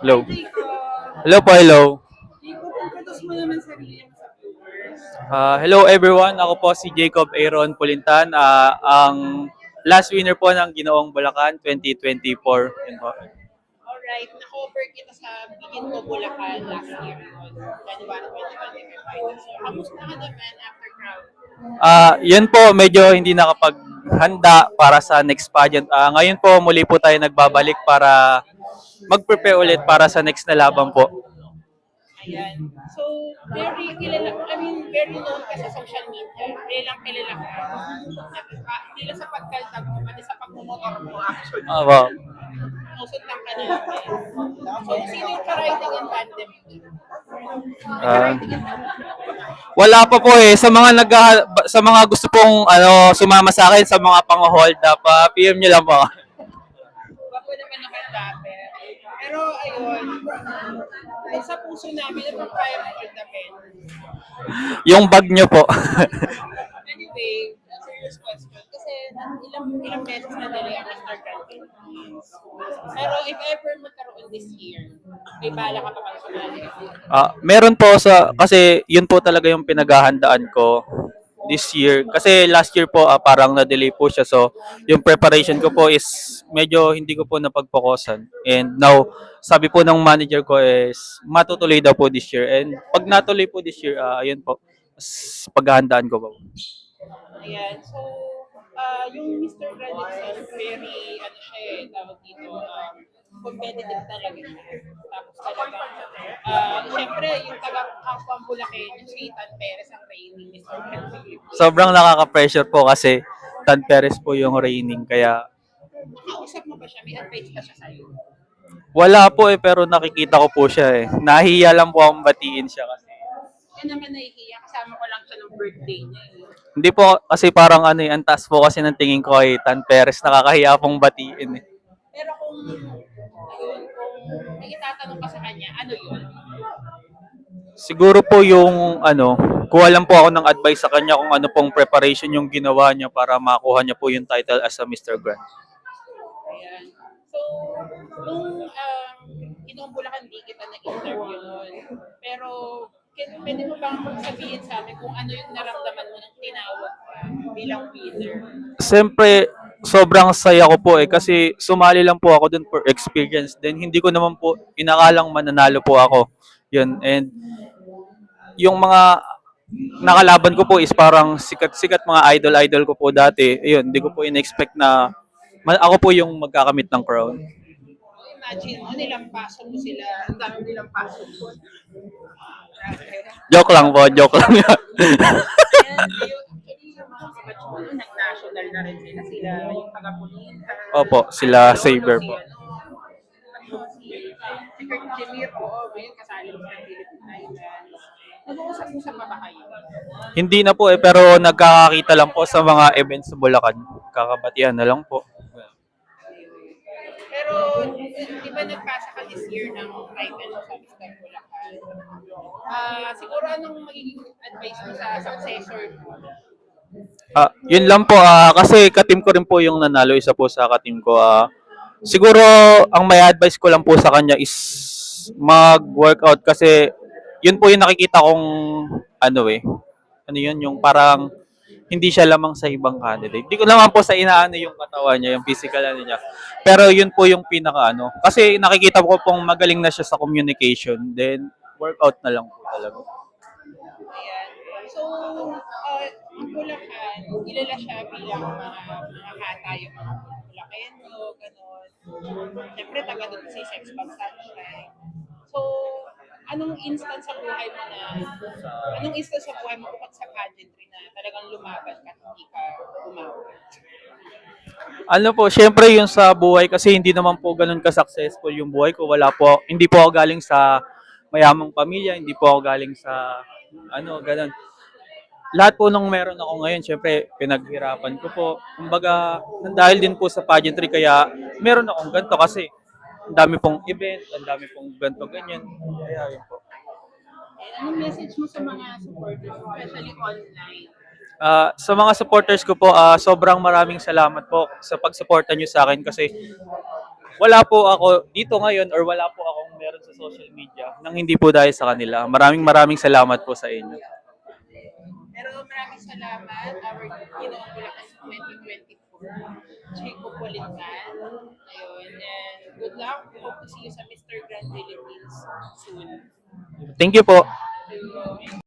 Hi, Hello. Jacob. Hello po, hello. Jacob, introduce mo naman sarili mo sa viewers. Hello everyone. Ako po si Jacob Aaron Pulintan, ang last winner po ng Ginoong Bulacan 2024. Yun po. Alright, na-cover kita sa Begin Ko Bulacan last year on January 2025 finals. So, kamusta ka naman after crowd? Yun po, medyo hindi nakapaghanda para sa next pageant. Ngayon po, muli po tayo nagbabalik para mag-prepare ulit para sa next na laban po. Ayan. So, very kilala, I mean, very known ka sa social media. Kilala ka. Hindi lang sa pagkaltag mo, pati sa pagmumotor mo actually. Wow. Musot lang ka natin. So, sino yung ka-riding in tandem? Ah, Nag-riding in tandem. Wala pa po eh sa mga gusto pong sumama sa akin sa mga pang-hold up, PM niyo lang po. Gwapo naman ako dati. Pero ayun, sa puso namin, ito kaya mo hold the pen. Yung bag niyo po. Anyway, serious question. Kasi ilang beses na dali ang Mr. Grand Philippines. Pero if ever magkaroon this year, may bala ka pa bang sumali? Meron po kasi yun po talaga yung pinaghahandaan ko this year. Kasi last year po parang na-delay po siya. So, yung preparation ko po is medyo hindi ko po napagpokusan. And now, sabi po ng manager ko is matutuloy daw po this year. And pag natuloy po this year, ayun po, paghahandaan ko po. Ayan. So, yung Mr. Grand itself, very, ano siya eh, tawag dito, competitive talaga siya. Tapos talagang, syempre, yung taga-Kapwa Bulacan, yung si Tan Perez ang reigning Mr. Grand Philippines. Sobrang nakaka-pressure po kasi Tan Perez po yung reigning. Kaya Nakausap mo ba siya? May advice ba siya sa'yo? wala po eh, pero nakikita ko po siya eh. Nahiya lang po akong batiin siya kasi. Yan naman nahihiya, kasama ko lang siya ng birthday niya eh. Hindi po kasi parang ang taas po kasi ng tingin ko kay Tan Perez, nakakahiya pong batiin eh. Pero kung, ayun, kung may itatanong ka sa kanya, ano yun? Siguro po yung kuha lang po ako ng advice sa kanya kung ano pong preparation yung ginawa niya para makuha niya po yung title as a Mr. Grand. Ayan. So, nung Bulacan, di kita nag-interview nun. Pero, pwede mo bang sabihin sa amin kung ano yung naramdaman mo nung tinawag ka bilang winner? Siyempre, sobrang saya ko po eh kasi sumali lang po ako dun for experience. Then hindi ko naman po inakalang mananalo po ako. Yun. And yung mga nakalaban ko po is parang sikat-sikat mga idol-idol ko po dati. Ayun, hindi ko po in-expect na ako po yung magkakamit ng crown. Imagine mo, nilampason mo sila. Ang dami nilampason mo. Joke lang po, joke lang. Ayan, actually, yung mga kabatch mo, nag-national na rin sila. Sila yung taga-Pulinta. Opo, sila Saber po. Si Kurt Jemir, oo, ngayon kasali mo sa Philippine Islands. Nag-uusap-usap pa ba kayo? Hindi na po eh, pero nagkakakita lang po sa mga events sa Bulacan. Kakabatian na lang po. Pero, di ba nagpasa ka this year ng title mo sa Mr. Bulacan? Siguro anong magiging advice mo sa successor mo? Yun lang po, kasi katim ko rin po yung nanalo, isa po sa katim ko. Siguro, ang may advice ko lang po sa kanya is mag-workout kasi yun po yung nakikita kong ano yun, yung parang hindi siya lamang sa ibang candidate. Hindi ko naman po sa inaano yung katawan niya, yung physical niya. Pero yun po yung pinaka Kasi nakikita ko pong magaling na siya sa communication. Then, workout na lang po talaga. Ayan. So, ang Bulacan, kilala siya bilang mga hata yung mga Bulakenyo, gano'n. Siyempre, taga doon si Sex Bomb Sunshine. So, anong instance sa buhay mo bukod sa pageantry na talagang lumaban ka, hindi ka umawat? Syempre yung sa buhay kasi hindi naman po ganun ka-successful yung buhay ko. Hindi po ako galing sa mayamang pamilya, hindi po ako galing sa ganun. Lahat po nung meron ako ngayon, syempre pinaghirapan ko po. Kumbaga, dahil din po sa pageantry kaya meron akong ganito kasi ang dami pong event, ang dami pong ganito ganyan. Kaya yun po. Anong message mo sa mga supporters, especially online? Sa mga supporters ko po, sobrang maraming salamat po sa pagsuporta nyo sa akin kasi wala po ako dito ngayon or wala po akong meron sa social media nang hindi po dahil sa kanila. Maraming salamat po sa inyo. Pero maraming salamat. Our Ginoong Bulacan 2024. Chico Politan. Ayun. And good luck. Hope to see you sa Mr. Grand Philippines soon. Thank you po.